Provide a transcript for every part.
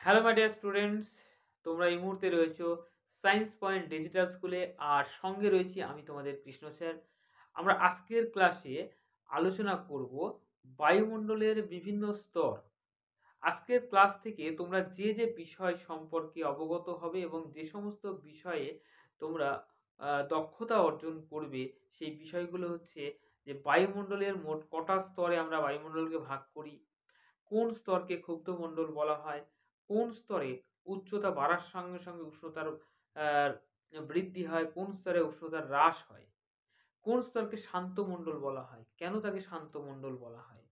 Hello my dear students, তোমরা এই মুহূর্তে রয়েছো সায়েন্স পয়েন্ট ডিজিটাল স্কুলে, আর সঙ্গে রয়েছি আমি তোমাদের কৃষ্ণ স্যার। আমরা আজকের ক্লাসে আলোচনা করব বায়ুমণ্ডলের বিভিন্ন স্তর। আজকের ক্লাস থেকে তোমরা যে যে বিষয় সম্পর্কে অবগত হবে এবং যে সমস্ত বিষয়ে তোমরা দক্ষতা অর্জন করবে, সেই বিষয়গুলো হচ্ছে যে বায়ুমণ্ডলের মোট কটা স্তরে আমরা বায়ুমণ্ডলকে ভাগ করি, কোন স্তরকে ক্ষুব্ধমণ্ডল বলা হয়, কোন স্তরে উচ্চতা বাড়ার সঙ্গে সঙ্গে উষ্ণতার আহ, বৃদ্ধি হয়, কোন স্তরে উষ্ণতার হ্রাস হয়, কোন স্তরকে শান্ত মণ্ডল বলা হয়, কেন তাকে শান্ত মণ্ডল বলা হয়,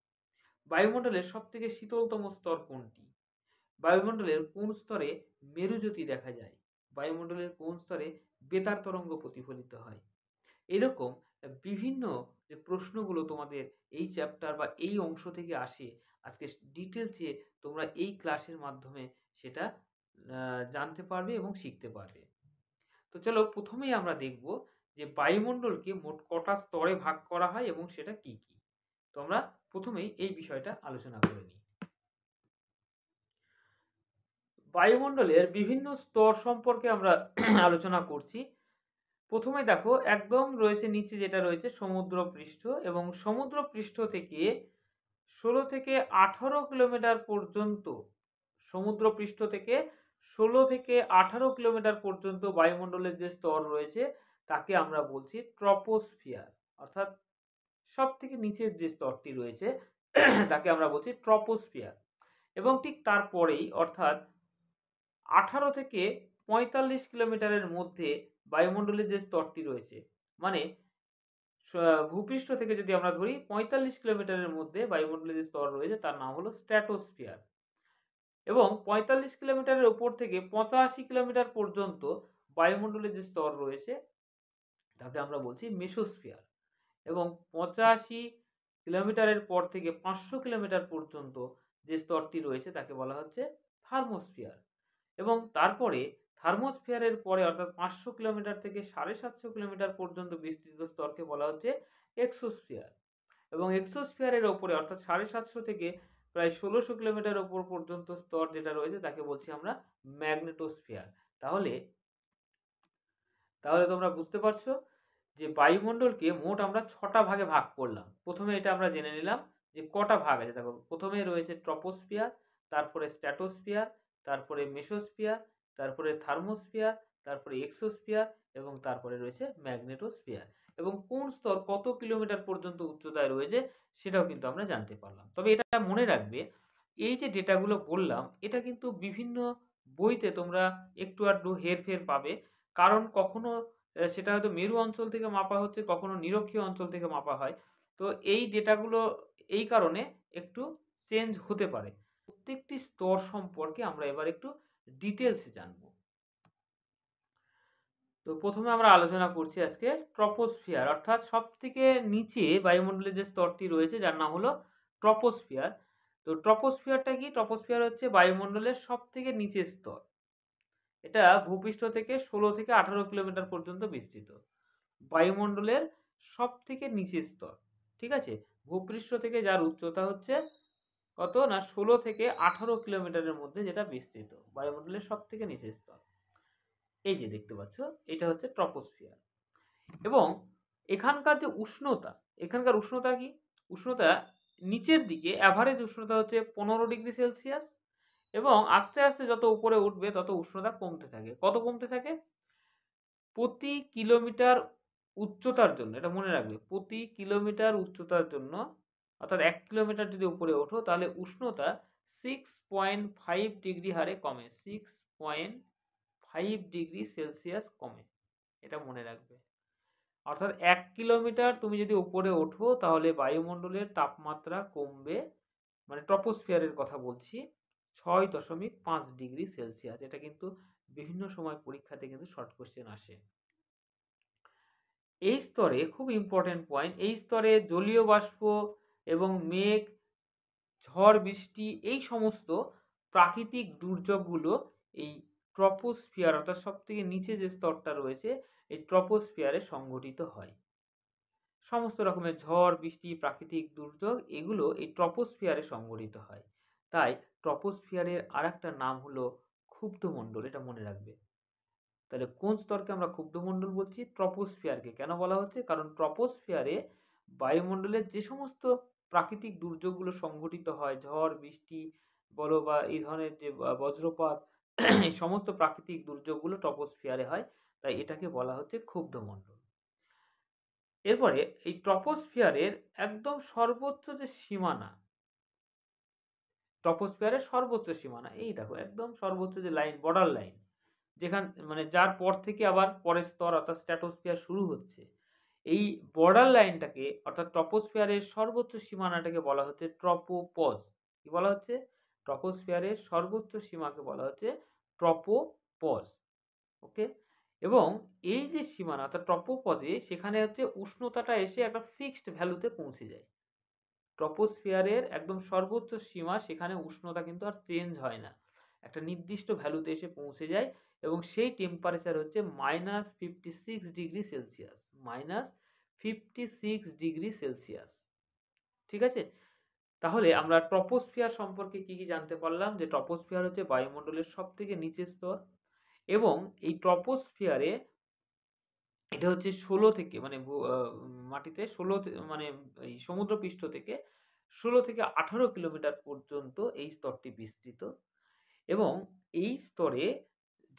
বায়ুমণ্ডলের সব থেকে শীতলতম স্তর কোনটি, বায়ুমণ্ডলের কোন স্তরে মেরুজ্যোতি দেখা যায়, বায়ুমণ্ডলের কোন স্তরে বেতার তরঙ্গ প্রতিফলিত হয়। এরকম বিভিন্ন যে প্রশ্নগুলো তোমাদের এই চ্যাপ্টার বা এই অংশ থেকে আসে, আজকে ডিটেলসে তোমরা এই ক্লাসের মাধ্যমে সেটা জানতে পারবে এবং শিখতে পারবে। তো চলো প্রথমেই আমরা দেখব যে বায়ুমণ্ডলকে মোট কটা স্তরে ভাগ করা হয় এবং সেটা কি কি। তো আমরা প্রথমেই এই বিষয়টা আলোচনা করে নিই। বায়ুমণ্ডলের বিভিন্ন স্তর সম্পর্কে আমরা আলোচনা করছি। প্রথমে দেখো, একদম রয়েছে নিচে যেটা রয়েছে সমুদ্র পৃষ্ঠ, এবং সমুদ্র পৃষ্ঠ থেকে 16 থেকে 18 কিলোমিটার পর্যন্ত, সমুদ্র পৃষ্ঠ থেকে 16 থেকে 18 কিলোমিটার পর্যন্ত বায়ুমণ্ডলের যে স্তর রয়েছে তাকে আমরা বলছি ট্রপোস্ফিয়ার, অর্থাৎ সব থেকে নিচের যে স্তরটি রয়েছে তাকে আমরা বলছি ট্রপোস্ফিয়ার। এবং ঠিক তারপরেই, অর্থাৎ 18 থেকে 45 কিলোমিটারের মধ্যে বায়ুমণ্ডলের যে স্তরটি রয়েছে, মানে ভূপৃষ্ঠ থেকে যদি আমরা ধরি 45 কিলোমিটারের মধ্যে বায়ুমণ্ডলের যে স্তর রয়েছে তার নাম হলো স্ট্র্যাটোস্ফিয়ার। এবং 45 কিলোমিটারের ওপর থেকে 85 কিলোমিটার পর্যন্ত বায়ুমণ্ডলের যে স্তর রয়েছে তাকে আমরা বলছি মেসোস্ফিয়ার। এবং 85 কিলোমিটারের পর থেকে 500 কিলোমিটার পর্যন্ত যে স্তরটি রয়েছে তাকে বলা হচ্ছে থার্মোস্ফিয়ার। এবং তারপরে থার্মোস্ফিয়ারের পরে, অর্থাৎ 500 কিলোমিটার থেকে 750 কিলোমিটার পর্যন্ত বিস্তৃত স্তরকে বলা হচ্ছে এক্সোস্ফিয়ার। এবং এক্সোস্ফিয়ারের ওপরে, অর্থাৎ 750 থেকে প্রায় 1600 কিলোমিটার ওপর পর্যন্ত স্তর যেটা রয়েছে তাকে বলছি আমরা ম্যাগনেটোস্ফিয়ার। তাহলে তাহলে তোমরা বুঝতে পারছো যে বায়ুমণ্ডলকে মোট আমরা 6টা ভাগে ভাগ করলাম। প্রথমে এটা আমরা জেনে নিলাম যে কটা ভাগ আছে। দেখো, প্রথমে রয়েছে ট্রপোস্ফিয়ার, তারপরে স্ট্র্যাটোস্ফিয়ার, তারপরে মেসোস্ফিয়ার, তারপরে থার্মোস্ফিয়ার, তারপরে এক্সোস্ফিয়ার, এবং তারপরে রয়েছে ম্যাগনেটোস্ফিয়ার। এবং কোন স্তর কত কিলোমিটার পর্যন্ত উচ্চতায় রয়েছে সেটাও কিন্তু আমরা জানতে পারলাম। তবে এটা মনে রাখবে, এই যে ডেটাগুলো বললাম এটা কিন্তু বিভিন্ন বইতে তোমরা একটু আধটু হেরফের পাবে। কারণ কখনো সেটা হয়তো মেরু অঞ্চল থেকে মাপা হচ্ছে, কখনো নিরক্ষীয় অঞ্চল থেকে মাপা হয়। তো এই ডেটাগুলো এই কারণে একটু চেঞ্জ হতে পারে। প্রত্যেকটি স্তর সম্পর্কে আমরা এবার একটু ডিটেলসে জানবো। তো প্রথমে আমরা আলোচনা করছি আজকে ট্রপোস্ফিয়ার, অর্থাৎ সব থেকে নিচে বায়ুমণ্ডলের যে স্তরটি রয়েছে যার নাম হলো ট্রপোস্ফিয়ার। তো ট্রপোস্ফিয়ারটা কি? ট্রপোস্ফিয়ার হচ্ছে বায়ুমণ্ডলের সব থেকে নিচের স্তর। এটা ভূপৃষ্ঠ থেকে 16 থেকে 18 কিলোমিটার পর্যন্ত বিস্তৃত। বায়ুমণ্ডলের সব থেকে নিচের স্তর, ঠিক আছে? ভূপৃষ্ঠ থেকে যার উচ্চতা হচ্ছে কত না 16 থেকে 18 কিলোমিটারের মধ্যে যেটা বিস্তৃত, বায়ুমণ্ডলের সব থেকে নিচের স্তর। এই যে দেখতে পাচ্ছ, এটা হচ্ছে ট্রপোস্ফিয়ার। এবং এখানকার যে উষ্ণতা, এখানকার উষ্ণতা কি? উষ্ণতা নিচের দিকে অ্যাভারেজ উষ্ণতা হচ্ছে 15 ডিগ্রি সেলসিয়াস, এবং আস্তে আস্তে যত উপরে উঠবে তত উষ্ণতা কমতে থাকে। কত কমতে থাকে? প্রতি কিলোমিটার উচ্চতার জন্য, এটা মনে রাখবে, প্রতি কিলোমিটার উচ্চতার জন্য, অর্থাৎ 1 কিলোমিটার যদি উপরে ওঠো তাহলে উষ্ণতা 6.5 ডিগ্রি হারে কমে, 6.5 ডিগ্রি সেলসিয়াস কমে। এটা মনে রাখবে। অর্থাৎ 1 কিলোমিটার তুমি যদি উপরে ওঠো তাহলে বায়ুমণ্ডলের তাপমাত্রা কমবে, মানে ট্রপোস্ফিয়ারের কথা বলছি, 6.5 ডিগ্রি সেলসিয়াস। এটা কিন্তু বিভিন্ন সময় পরীক্ষাতে কিন্তু শর্ট কোশ্চেন আসে। এই স্তরে খুব ইম্পর্টেন্ট পয়েন্ট, এই স্তরে জলীয় বাষ্প এবং মেঘ, ঝড় বৃষ্টি, এই সমস্ত প্রাকৃতিক দুর্যোগগুলো এই ট্রপোস্ফিয়ার, অর্থাৎ সব থেকে নিচে যে স্তরটা রয়েছে এই ট্রপোস্ফিয়ারে সংঘটিত হয়। সমস্ত রকমের ঝড় বৃষ্টি, প্রাকৃতিক দুর্যোগ, এগুলো এই ট্রপোস্ফিয়ারে সংঘটিত হয়। তাই ট্রপোস্ফিয়ারের আরেকটা নাম হলো ক্ষুব্ধমণ্ডল, এটা মনে রাখবে। তাহলে কোন স্তরকে আমরা ক্ষুব্ধমণ্ডল বলছি? ট্রপোস্ফিয়ারকে। কেন বলা হচ্ছে? কারণ ট্রপোস্ফিয়ারে বায়ুমণ্ডলের যে সমস্ত প্রাকৃতিক দুর্যোগগুলো সংঘটিত হয়, ঝড় বৃষ্টি বলো বা এই ধরনের যে বজ্রপাত, এই সমস্ত প্রাকৃতিক দুর্যোগগুলো ট্রপোস্ফিয়ারে হয়, তাই এটাকে বলা হচ্ছে ক্ষুব্ধমণ্ডল। এরপরে এই ট্রপোস্ফিয়ারের একদম সর্বোচ্চ যে সীমানা, ট্রপোস্ফিয়ারের সর্বোচ্চ সীমানা এই দেখো, একদম সর্বোচ্চ যে লাইন, বর্ডার লাইন, যেখান মানে যার পর থেকে আবার পরের স্তর অর্থাৎ স্ট্র্যাটোস্ফিয়ার শুরু হচ্ছে, এই বর্ডার লাইনটাকে অর্থাৎ ট্রপোস্ফিয়ারের সর্বোচ্চ সীমানাটাকে বলা হচ্ছে ট্রপোপজ। কি বলা হচ্ছে? ট্রপোস্ফিয়ারের সর্বোচ্চ সীমাকে বলা হচ্ছে ট্রপোপজ। ওকে। এবং এই যে সীমানা অর্থাৎ ট্রপোপজে, সেখানে হচ্ছে উষ্ণতাটা এসে একটা ফিক্সড ভ্যালুতে পৌঁছে যায়। ট্রপোস্ফিয়ারের একদম সর্বোচ্চ সীমা, সেখানে উষ্ণতা কিন্তু আর চেঞ্জ হয় না, একটা নির্দিষ্ট ভ্যালুতে এসে পৌঁছে যায় এবং সেই টেম্পারেচার হচ্ছে -56 ডিগ্রি সেলসিয়াস। -56 degree Celsius. ঠিক আছে? তাহলে আমরা ট্রপোস্ফিয়ার সম্পর্কে কি কি জানতে পারলাম? যে ট্রপোস্ফিয়ার হচ্ছে বায়ুমণ্ডলের সব থেকে নিচের স্তর এবং এই ট্রপোস্ফিয়ারে এটা হচ্ছে 16 থেকে মানে মাটিতে 16 মানে এই সমুদ্রপৃষ্ঠ থেকে 16 থেকে 18 কিলোমিটার পর্যন্ত এই স্তরটি বিস্তৃত এবং এই স্তরে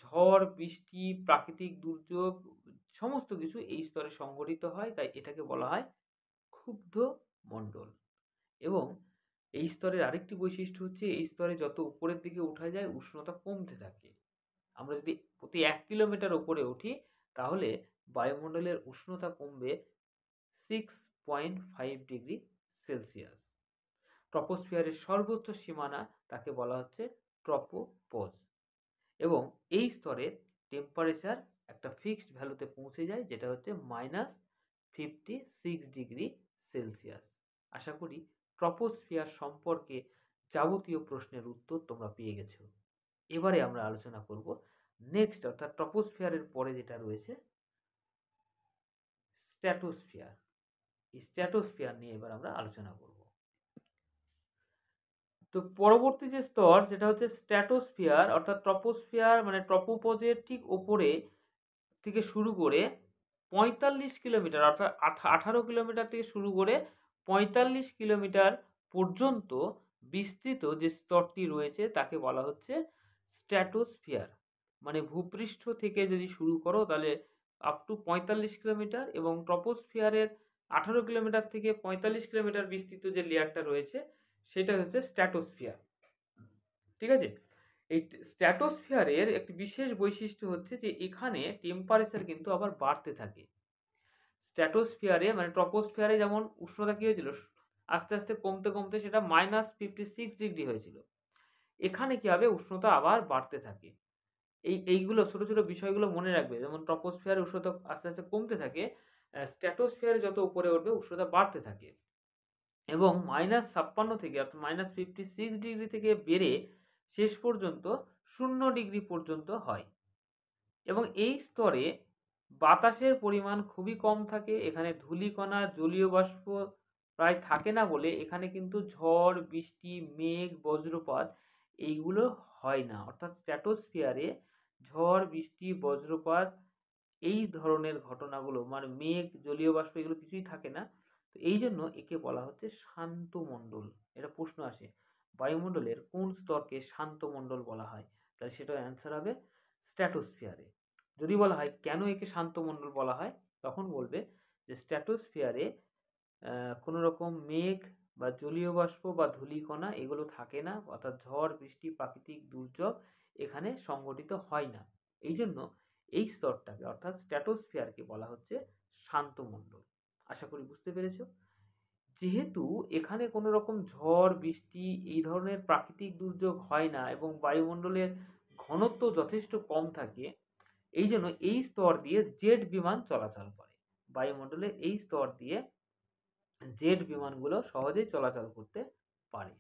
ঝড় বৃষ্টি প্রাকৃতিক দুর্যোগ সমস্ত কিছু এই স্তরে সংঘটিত হয়, তাই এটাকে বলা হয় ক্ষুব্ধ মণ্ডল। এবং এই স্তরের আরেকটি বৈশিষ্ট্য হচ্ছে, এই স্তরে যত উপরের দিকে ওঠা যায় উষ্ণতা কমতে থাকে। আমরা যদি প্রতি 1 কিলোমিটার উপরে উঠি, তাহলে বায়ুমণ্ডলের উষ্ণতা কমবে 6.5 ডিগ্রি সেলসিয়াস। ট্রপোস্ফিয়ারের সর্বোচ্চ সীমানা, তাকে বলা হচ্ছে ট্রপোপজ এবং এই স্তরের টেম্পারেচার একটা ফিক্সড ভ্যালুতে পৌঁছে যায়, যেটা হচ্ছে -56 ডিগ্রি সেলসিয়াস। আশা করি ট্রপোস্ফিয়ার সম্পর্কে যাবতীয় প্রশ্নের উত্তর তোমরা পেয়ে গেছো। এবারে আমরা আলোচনা করব নেক্সট, অর্থাৎ ট্রপোস্ফিয়ারের পরে যেটা রয়েছে স্ট্র্যাটোস্ফিয়ার। এই স্ট্র্যাটোস্ফিয়ার নিয়ে এবার আমরা আলোচনা করব। তো পরবর্তী যে স্তর যেটা হচ্ছে স্ট্র্যাটোস্ফিয়ার, অর্থাৎ ট্রপোস্ফিয়ার মানে ট্রপোপজের ঠিক ওপরে থেকে শুরু করে 45 কিলোমিটার অর্থাৎ 18 কিলোমিটার থেকে শুরু করে 45 কিলোমিটার পর্যন্ত বিস্তৃত যে স্তরটি রয়েছে, তাকে বলা হচ্ছে স্ট্র্যাটোস্ফিয়ার। মানে ভূপৃষ্ঠ থেকে যদি শুরু করো তাহলে আপ টু 45 কিলোমিটার এবং ট্রপোস্ফিয়ারের 18 কিলোমিটার থেকে 45 কিলোমিটার বিস্তৃত যে লেয়ারটা রয়েছে, সেটা হচ্ছে স্ট্র্যাটোস্ফিয়ার। ঠিক আছে? এই স্ট্র্যাটোস্ফিয়ারের একটি বিশেষ বৈশিষ্ট্য হচ্ছে যে এখানে টেম্পারেচার কিন্তু আবার বাড়তে থাকে। স্ট্র্যাটোস্ফিয়ারে মানে ট্রপোস্ফিয়ারে যেমন উষ্ণতা কি হয়েছিল, আস্তে আস্তে কমতে কমতে সেটা -56 ডিগ্রি হয়েছিল, এখানে কি হবে, উষ্ণতা আবার বাড়তে থাকে। এইগুলো ছোট ছোট বিষয়গুলো মনে রাখবে। যেমন ট্রপোস্ফিয়ারে উষ্ণতা আস্তে আস্তে কমতে থাকে, স্ট্র্যাটোস্ফিয়ারে যত উপরে উঠবে উষ্ণতা বাড়তে থাকে এবং -56 থেকে অর্থাৎ -56 ডিগ্রি থেকে বেড়ে শেষ পর্যন্ত 0 ডিগ্রি পর্যন্ত হয় এবং এই স্তরে বাতাসের পরিমাণ খুবই কম থাকে। এখানে ধূলিকণা জলীয় বাষ্প প্রায় থাকে না বলে এখানে কিন্তু ঝড় বৃষ্টি মেঘ বজ্রপাত এইগুলো হয় না। অর্থাৎ স্ট্র্যাটোস্ফিয়ারে ঝড় বৃষ্টি বজ্রপাত এই ধরনের ঘটনাগুলো মানে মেঘ জলীয় বাষ্প এগুলো কিছুই থাকে না। তো এই জন্য একে বলা হচ্ছে শান্ত মণ্ডল। এটা প্রশ্ন আসে, বায়ুমণ্ডলের কোন স্তরকে শান্ত মণ্ডল বলা হয়? তাহলে সেটা অ্যান্সার হবে স্ট্র্যাটোস্ফিয়ারে। যদি বলা হয় কেন একে শান্ত মণ্ডল বলা হয়, তখন বলবে যে স্ট্র্যাটোস্ফিয়ারে কোনো রকম মেঘ বা জলীয় বাষ্প বা ধূলিকণা এগুলো থাকে না, অর্থাৎ ঝড় বৃষ্টি প্রাকৃতিক দুর্যোগ এখানে সংঘটিত হয় না। এই জন্য এই স্তরটাকে অর্থাৎ স্ট্র্যাটোস্ফিয়ারকে বলা হচ্ছে শান্ত মণ্ডল। আশা করি বুঝতে পেরেছো। যেহেতু এখানে কোনো রকম ঝড় বৃষ্টি এই ধরনের প্রাকৃতিক দুর্যোগ হয় না এবং বায়ুমণ্ডলের ঘনত্ব যথেষ্ট কম থাকে, এই জন্য এই স্তর দিয়ে জেট বিমান চলাচল করে। বায়ুমণ্ডলের এই স্তর দিয়ে জেট বিমানগুলো সহজেই চলাচল করতে পারে।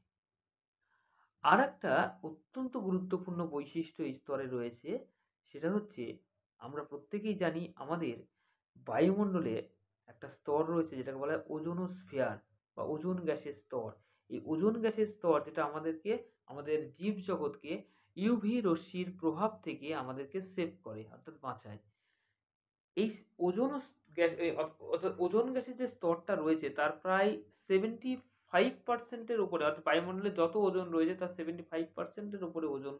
আর একটা অত্যন্ত গুরুত্বপূর্ণ বৈশিষ্ট্য এই স্তরে রয়েছে, সেটা হচ্ছে আমরা প্রত্যেকেই জানি আমাদের বায়ুমণ্ডলে একটা স্তর রয়েছে যেটাকে বলা হয় ওজোনোস্ফিয়ার বা ওজোন গ্যাসের স্তর। এই ওজোন গ্যাসের স্তর যেটা আমাদেরকে আমাদের জীবজগৎকে ইউভি রশ্মির প্রভাব থেকে আমাদেরকে সেভ করে, অর্থাৎ বাঁচায়। এই ওজোন গ্যাস, অর্থাৎ ওজোন গ্যাসের যে স্তরটা রয়েছে তার প্রায় 75%-এর উপরে, অর্থাৎ বায়ুমণ্ডলে যত ওজোন রয়েছে তার 75%-এর উপরে ওজোন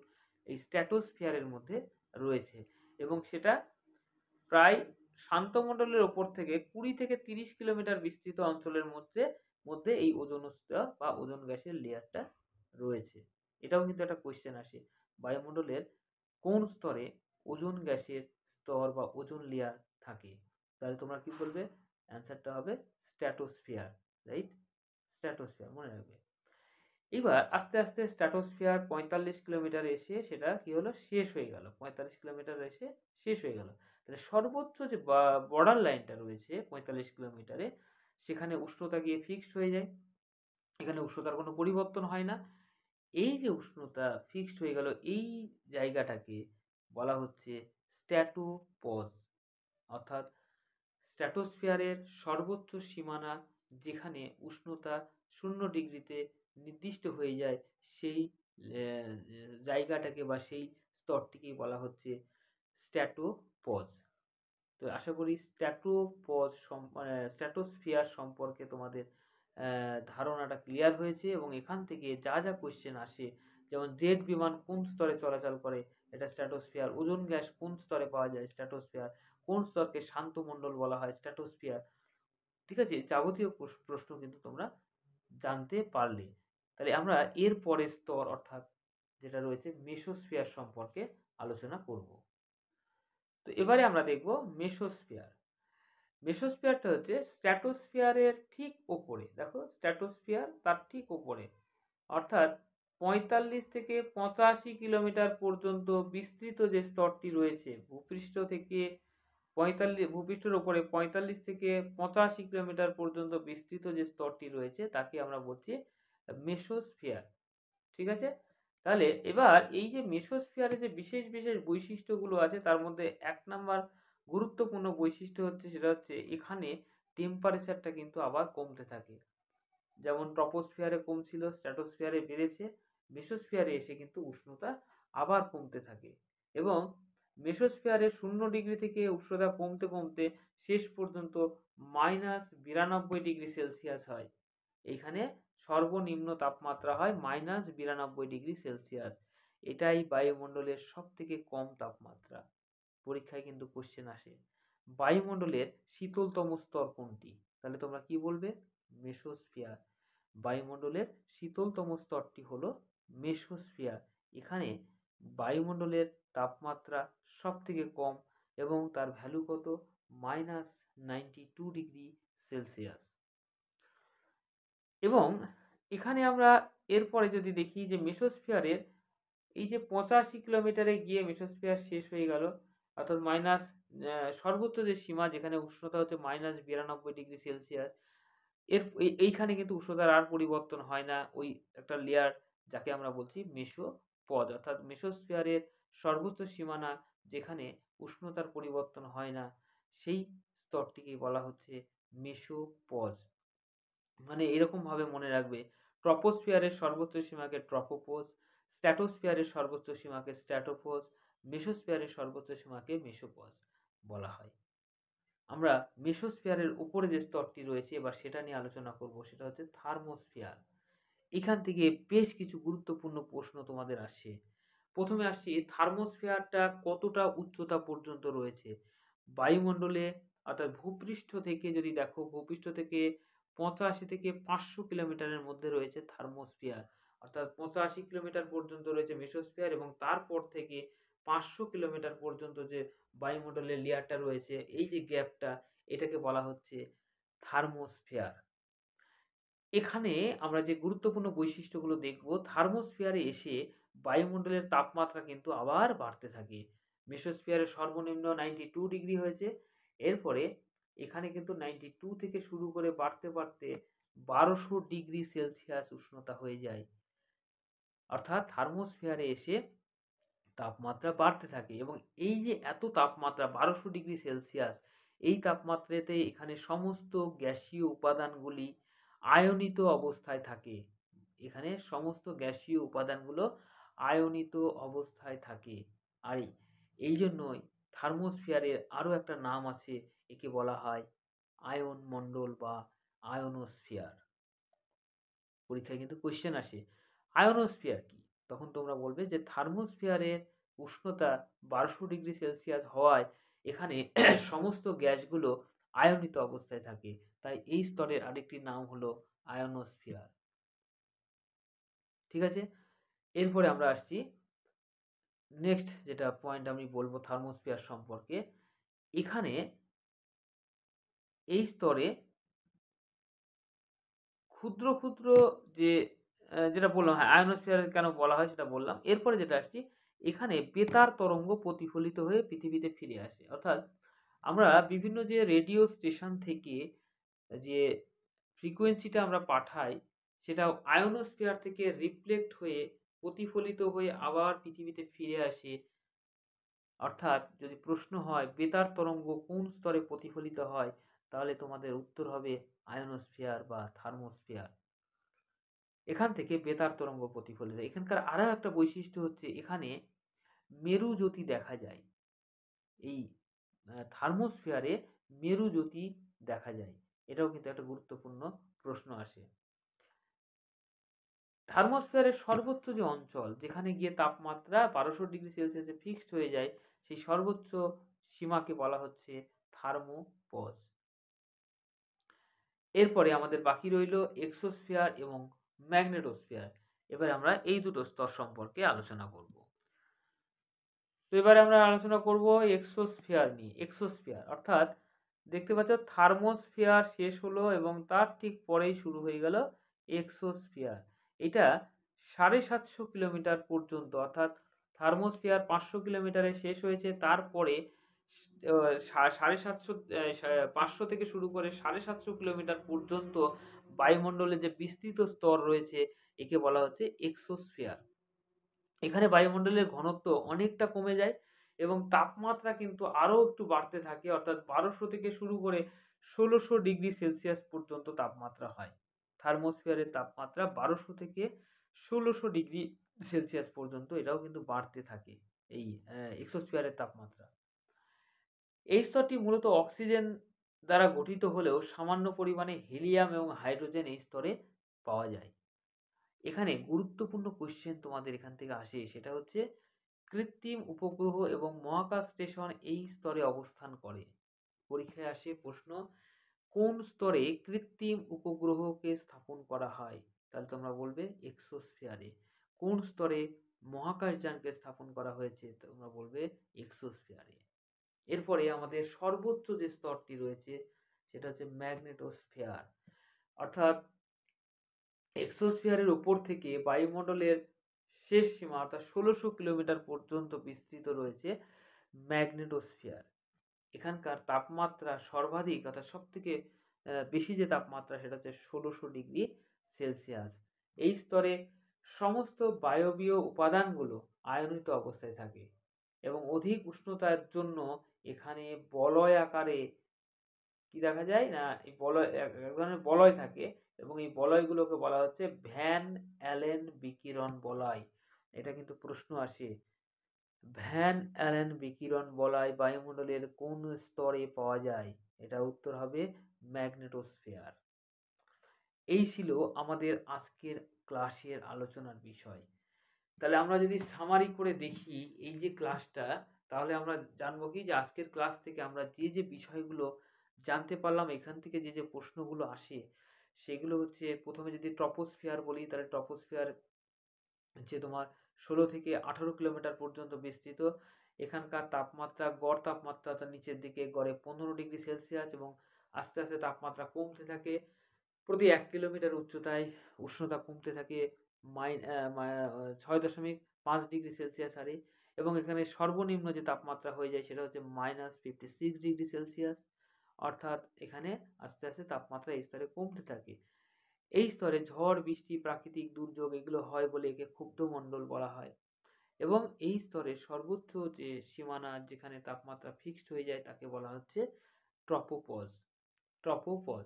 এই স্ট্র্যাটোস্ফিয়ারের মধ্যে রয়েছে, এবং সেটা প্রায় শান্তমণ্ডলের ওপর থেকে 20 থেকে 30 কিলোমিটার বিস্তৃত অঞ্চলের মধ্যে মধ্যে এই ওজোন স্তর বা ওজোন গ্যাসের লেয়ারটা রয়েছে। এটাও কিন্তু একটা কোয়েশ্চেন আসে, বায়ুমণ্ডলের কোন স্তরে ওজোন গ্যাসের স্তর বা ওজোন লেয়ার থাকে। তাহলে তোমরা কি বলবে? অ্যান্সারটা হবে স্ট্র্যাটোস্ফিয়ার, রাইট? স্ট্র্যাটোস্ফিয়ার মনে রাখবে। এবার আস্তে আস্তে স্ট্র্যাটোস্ফিয়ার 45 কিলোমিটার এসে সেটা কি হলো, শেষ হয়ে গেল। 45 কিলোমিটার এসে শেষ হয়ে গেল। তাহলে সর্বোচ্চ যে বর্ডার লাইনটা রয়েছে 45 কিলোমিটারে, সেখানে উষ্ণতা গিয়ে ফিক্সড হয়ে যায়। এখানে উষ্ণতার কোনো পরিবর্তন হয় না। এই যে উষ্ণতা ফিক্সড হয়ে গেল, এই জায়গাটাকে বলা হচ্ছে স্ট্র্যাটোপজ, অর্থাৎ স্ট্র্যাটোস্ফিয়ারের সর্বোচ্চ সীমানা যেখানে উষ্ণতা 0 ডিগ্রিতে নির্দিষ্ট হয়ে যায়, সেই জায়গাটাকে বা সেই স্তরটিকেই বলা হচ্ছে স্ট্র্যাটোপজ। তো আশা করি স্ট্র্যাটোস্ফিয়ার সম্পর্কে তোমাদের ধারণাটা ক্লিয়ার হয়েছে, এবং এখান থেকে যা যা কোয়েশ্চেন আসে, যেমন জেট বিমান কোন স্তরে চলাচল করে, এটা স্ট্র্যাটোস্ফিয়ার। ওজোন গ্যাস কোন স্তরে পাওয়া যায়, স্ট্র্যাটোস্ফিয়ার। কোন স্তরকে শান্ত মণ্ডল বলা হয়, স্ট্র্যাটোস্ফিয়ার। ঠিক আছে, যাবতীয় প্রশ্ন কিন্তু তোমরা জানতে পারলে। তাহলে আমরা এর পরের স্তর অর্থাৎ যেটা রয়েছে মেসোস্ফিয়ার সম্পর্কে আলোচনা করব। তো এবারে আমরা দেখব মেসোস্ফিয়ার। মেসোস্ফিয়ারটা হচ্ছে স্ট্র্যাটোস্ফিয়ারের ঠিক ওপরে, দেখো স্ট্র্যাটোস্ফিয়ার তার ঠিক ওপরে, অর্থাৎ 45 থেকে 85 কিলোমিটার পর্যন্ত বিস্তৃত যে স্তরটি রয়েছে ভূপৃষ্ঠ থেকে, ভূপৃষ্ঠের ওপরে 45 থেকে 85 কিলোমিটার পর্যন্ত বিস্তৃত যে স্তরটি রয়েছে তাকে আমরা বলছি মেসোস্ফিয়ার। ঠিক আছে, তাহলে এবার এই যে মেসোস্ফিয়ারে যে বিশেষ বিশেষ বৈশিষ্ট্যগুলো আছে তার মধ্যে 1 নাম্বার গুরুত্বপূর্ণ বৈশিষ্ট্য হচ্ছে, সেটা হচ্ছে এখানে টেম্পারেচারটা কিন্তু আবার কমতে থাকে। যেমন ট্রপোস্ফিয়ারে কম ছিল, স্ট্র্যাটোস্ফিয়ারে বেড়েছে, মেসোস্ফিয়ারে এসে কিন্তু উষ্ণতা আবার কমতে থাকে, এবং মেসোস্ফিয়ারে 0 ডিগ্রি থেকে উষ্ণতা কমতে কমতে শেষ পর্যন্ত -92 ডিগ্রি সেলসিয়াস হয়। এইখানে সর্বনিম্ন তাপমাত্রা হয় -92 ডিগ্রি সেলসিয়াস। এটাই বায়ুমণ্ডলের সব থেকে কম তাপমাত্রা। পরীক্ষায় কিন্তু কোশ্চেন আসে, বায়ুমণ্ডলের শীতলতম স্তর কোনটি? তাহলে তোমরা কি বলবে? মেসোস্ফিয়ার। বায়ুমণ্ডলের শীতলতম স্তরটি হলো মেসোস্ফিয়ার। এখানে বায়ুমণ্ডলের তাপমাত্রা সব থেকে কম, এবং তার ভ্যালু কত? -92 ডিগ্রি সেলসিয়াস। এবং এখানে আমরা এরপরে যদি দেখি যে মেসোস্ফিয়ারের এই যে 85 কিলোমিটারে গিয়ে মেসোস্ফিয়ার শেষ হয়ে গেল, অর্থাৎ সর্বোচ্চ যে সীমা যেখানে উষ্ণতা হচ্ছে -92 ডিগ্রি সেলসিয়াস, এইখানে কিন্তু উষ্ণতার আর পরিবর্তন হয় না। ওই একটা লেয়ার যাকে আমরা বলছি মেসোপজ, অর্থাৎ মেসোস্ফিয়ারের সর্বোচ্চ সীমানা যেখানে উষ্ণতার পরিবর্তন হয় না, সেই স্তরটিকে বলা হচ্ছে মেসোপজ। মানে এরকমভাবে মনে রাখবে, ট্রপোস্ফিয়ারের সর্বোচ্চ সীমাকে ট্রপোপজ, স্ট্র্যাটোস্ফিয়ারের সর্বোচ্চ সীমাকে স্ট্র্যাটোপজ, মেসোস্ফিয়ারের সর্বোচ্চ সীমাকে মেসোপজ বলা হয়। আমরা মেসোস্ফিয়ারের উপরে যে স্তরটি রয়েছে এবার সেটা নিয়ে আলোচনা করব, সেটা হচ্ছে থার্মোস্ফিয়ার। এখান থেকে বেশ কিছু গুরুত্বপূর্ণ প্রশ্ন তোমাদের আসে। প্রথমে আসছি, থার্মোস্ফিয়ারটা কতটা উচ্চতা পর্যন্ত রয়েছে বায়ুমণ্ডলে, অর্থাৎ ভূপৃষ্ঠ থেকে যদি দেখো, ভূপৃষ্ঠ থেকে 85 থেকে 500 কিলোমিটারের মধ্যে রয়েছে থার্মোস্ফিয়ার, অর্থাৎ 85 কিলোমিটার পর্যন্ত রয়েছে মেসোস্ফিয়ার, এবং তারপর থেকে 500 কিলোমিটার পর্যন্ত যে বায়ুমণ্ডলের লেয়ারটা রয়েছে, এই যে গ্যাপটা, এটাকে বলা হচ্ছে থার্মোস্ফিয়ার। এখানে আমরা যে গুরুত্বপূর্ণ বৈশিষ্ট্যগুলো দেখব, থার্মোস্ফিয়ারে এসে বায়ুমণ্ডলের তাপমাত্রা কিন্তু আবার বাড়তে থাকে। মেসোস্ফিয়ারে সর্বনিম্ন 92 ডিগ্রি হয়েছে, এরপরে এখানে কিন্তু 92 থেকে শুরু করে বাড়তে বাড়তে 1200 ডিগ্রি সেলসিয়াস উষ্ণতা হয়ে যায়। অর্থাৎ থার্মোস্ফিয়ারে এসে তাপমাত্রা বাড়তে থাকে, এবং এই যে এত তাপমাত্রা 1200 ডিগ্রি সেলসিয়াস, এই তাপমাত্রাতে এখানে সমস্ত গ্যাসীয় উপাদানগুলি আয়নিত অবস্থায় থাকে। এখানে সমস্ত গ্যাসীয় উপাদানগুলো আয়নিত অবস্থায় থাকে। আর এই জন্যই থার্মোস্ফিয়ারের আরও একটা নাম আছে, একে বলা হয় আয়ন মণ্ডল বা আয়নোস্ফিয়ার। পরীক্ষায় কিন্তু কোয়েশ্চেন আসে আয়নোস্ফিয়ার কি, তখন তোমরা বলবে যে থার্মোস্ফিয়ারের উষ্ণতা 1200 ডিগ্রি সেলসিয়াস হওয়ায় এখানে সমস্ত গ্যাসগুলো আয়নিত অবস্থায় থাকে, তাই এই স্তরের আরেকটি নাম হলো আয়নোস্ফিয়ার। ঠিক আছে, এরপরে আমরা আসছি নেক্সট যেটা পয়েন্ট আমি বলবো থার্মোস্ফিয়ার সম্পর্কে। এখানে এই স্তরে ক্ষুদ্র ক্ষুদ্র যে যেটা বললাম, হ্যাঁ আয়নোস্ফিয়ার কেন বলা হয় সেটা বললাম। এরপরে যেটা আসছি, এখানে বেতার তরঙ্গ প্রতিফলিত হয়ে পৃথিবীতে ফিরে আসে। অর্থাৎ আমরা বিভিন্ন যে রেডিও স্টেশন থেকে যে ফ্রিকোয়েন্সিটা আমরা পাঠাই, সেটা আয়নোস্ফিয়ার থেকে রিফ্লেক্ট হয়ে প্রতিফলিত হয়ে আবার পৃথিবীতে ফিরে আসে। অর্থাৎ যদি প্রশ্ন হয় বেতার তরঙ্গ কোন স্তরে প্রতিফলিত হয়, তাহলে তোমাদের উত্তর হবে আয়নোস্ফিয়ার বা থার্মোস্ফিয়ার। এখান থেকে বেতার তরঙ্গ প্রতিফলিত। এখানকার আরও একটা বৈশিষ্ট্য হচ্ছে এখানে মেরুজ্যোতি দেখা যায়। এই থার্মোস্ফিয়ারে মেরুজ্যোতি দেখা যায়, এটাও কিন্তু একটা গুরুত্বপূর্ণ প্রশ্ন আসে। থার্মোস্ফিয়ারের সর্বোচ্চ যে অঞ্চল যেখানে গিয়ে তাপমাত্রা 1200 ডিগ্রি সেলসিয়াসে ফিক্সড হয়ে যায়, সেই সর্বোচ্চ সীমাকে বলা হচ্ছে থার্মোপজ। এরপরে আমাদের বাকি রইল এক্সোস্ফিয়ার এবং ম্যাগনেটোস্ফিয়ার। এবার আমরা এই দুটো স্তর সম্পর্কে আলোচনা করব। তো এবারে আমরা আলোচনা করব এক্সোস্ফিয়ার নিয়ে। এক্সোস্ফিয়ার অর্থাৎ দেখতে পাচ্ছ থার্মোস্ফিয়ার শেষ হলো এবং তার ঠিক পরেই শুরু হয়ে গেল এক্সোস্ফিয়ার। এটা 750 কিলোমিটার পর্যন্ত, অর্থাৎ থার্মোস্ফিয়ার 500 কিলোমিটারে শেষ হয়েছে, তারপরে 500 থেকে শুরু করে 750 কিলোমিটার পর্যন্ত বায়ুমণ্ডলে যে বিস্তৃত স্তর রয়েছে, একে বলা হচ্ছে এক্সোস্ফিয়ার। এখানে বায়ুমণ্ডলের ঘনত্ব অনেকটা কমে যায় এবং তাপমাত্রা কিন্তু আরও একটু বাড়তে থাকে, অর্থাৎ 1200 থেকে শুরু করে 1600 ডিগ্রি সেলসিয়াস পর্যন্ত তাপমাত্রা হয়। থার্মোস্ফিয়ারের তাপমাত্রা 1200 থেকে 1600 ডিগ্রি সেলসিয়াস পর্যন্ত এটাও কিন্তু বাড়তে থাকে এই এক্সোস্ফিয়ারের তাপমাত্রা। এই স্তরটি মূলত অক্সিজেন দ্বারা গঠিত হলেও সামান্য পরিমাণে হিলিয়াম এবং হাইড্রোজেন এই স্তরে পাওয়া যায়। এখানে গুরুত্বপূর্ণ কোশ্চেন তোমাদের এখান থেকে আসে, সেটা হচ্ছে কৃত্রিম উপগ্রহ এবং মহাকাশ স্টেশন এই স্তরে অবস্থান করে। পরীক্ষায় আসে প্রশ্ন কোন স্তরে কৃত্রিম উপগ্রহকে স্থাপন করা হয়, তাহলে তোমরা বলবে এক্সোস্ফিয়ারে। কোন স্তরে মহাকাশযানকে স্থাপন করা হয়েছে, তোমরা বলবে এক্সোস্ফিয়ারে। এরপরে আমাদের সর্বোচ্চ যে স্তরটি রয়েছে সেটা হচ্ছে ম্যাগনেটোস্ফিয়ার। অর্থাৎ এক্সোস্ফিয়ারের উপর থেকে বায়ুমণ্ডলের শেষ সীমা অর্থাৎ 1600 কিলোমিটার পর্যন্ত বিস্তৃত রয়েছে ম্যাগনেটোস্ফিয়ার। এখানকার তাপমাত্রা সর্বাধিক অর্থাৎ সব থেকে বেশি যে তাপমাত্রা সেটা হচ্ছে 1600 ডিগ্রি সেলসিয়াস। এই স্তরে সমস্ত বায়বীয় উপাদানগুলো আয়নিত অবস্থায় থাকে এবং অধিক উষ্ণতার জন্য এখানে বলয় আকারে কি দেখা যায় না, এই বলয় এক ধরনের বলয় থাকে এবং এই বলয়গুলোকে বলা হচ্ছে ভ্যান অ্যালেন বিকিরণ বলয়। এটা কিন্তু প্রশ্ন আসে, ভ্যান অ্যালেন বিকিরণ বলয় বায়ুমণ্ডলের কোন স্তরে পাওয়া যায়, এটা উত্তর হবে ম্যাগনেটোস্ফিয়ার। এই ছিল আমাদের আজকের ক্লাসের আলোচনার বিষয়। তাহলে আমরা যদি সামারি করে দেখি এই যে ক্লাসটা, তাহলে আমরা জানবো কি যে আজকের ক্লাস থেকে আমরা যে যে বিষয়গুলো জানতে পারলাম, এখান থেকে যে যে প্রশ্নগুলো আসে সেগুলো হচ্ছে, প্রথমে যদি ট্রপোস্ফিয়ার বলি, তাহলে ট্রপোস্ফিয়ার হচ্ছে তোমার 16 থেকে 18 কিলোমিটার পর্যন্ত বিস্তৃত। এখানকার তাপমাত্রা গড় তাপমাত্রা তার নিচের দিকে গড়ে 15 ডিগ্রি সেলসিয়াস এবং আস্তে আস্তে তাপমাত্রা কমতে থাকে। প্রতি 1 কিলোমিটার উচ্চতায় উষ্ণতা কমতে থাকে 6.5 ডিগ্রি সেলসিয়াস হারে এবং এখানে সর্বনিম্ন যে তাপমাত্রা হয়ে যায় সেটা হচ্ছে -56 ডিগ্রি সেলসিয়াস। অর্থাৎ এখানে আস্তে আস্তে তাপমাত্রা এই স্তরে কমতে থাকে। এই স্তরে ঝড় বৃষ্টি প্রাকৃতিক দুর্যোগ এগুলো হয় বলে একে ক্ষুব্ধমণ্ডল বলা হয় এবং এই স্তরে সর্বোচ্চ যে সীমানা যেখানে তাপমাত্রা ফিক্সড হয়ে যায় তাকে বলা হচ্ছে ট্রপোপজ। ট্রপোপজ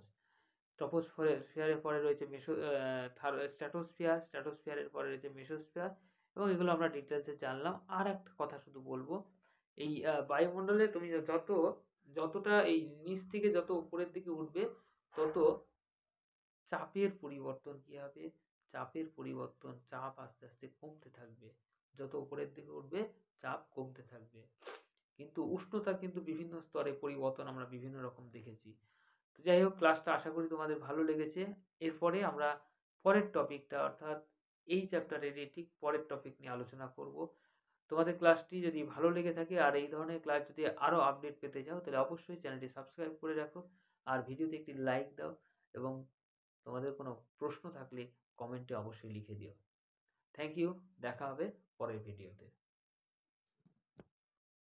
ট্রপোস্ফিয়ারের পরে রয়েছে স্ট্র্যাটোস্ফিয়ারের পরে রয়েছে মেসোস্ফিয়ার, এবং এগুলো আমরা ডিটেলসে জানলাম। আর একটা কথা শুধু বলবো, এই বায়ুমণ্ডলে তুমি যতটা এই নিচ থেকে যত উপরের দিকে উঠবে, তত চাপের পরিবর্তন কি হবে? চাপ আস্তে আস্তে কমতে থাকবে। যত উপরের দিকে উঠবে চাপ কমতে থাকবে। কিন্তু উষ্ণতার কিন্তু বিভিন্ন স্তরে পরিবর্তন আমরা বিভিন্ন রকম দেখেছি। তো যাই হোক, ক্লাসটা আশা করি তোমাদের ভালো লেগেছে। এরপরে আমরা পরের টপিকটা, অর্থাৎ এই চ্যাপ্টারেরই ঠিক পরের টপিক নিয়ে আলোচনা করব। তোমাদের ক্লাসটি যদি ভালো লেগে থাকে আর এই ধরনের ক্লাস যদি আরও আপডেট পেতে চাও, তাহলে অবশ্যই চ্যানেলটি সাবস্ক্রাইব করে রাখো, আর ভিডিওতে একটি লাইক দাও, এবং তোমাদের কোনো প্রশ্ন থাকলে কমেন্টে অবশ্যই লিখে দিও। Thank you. দেখা হবে পরের ভিডিওতে।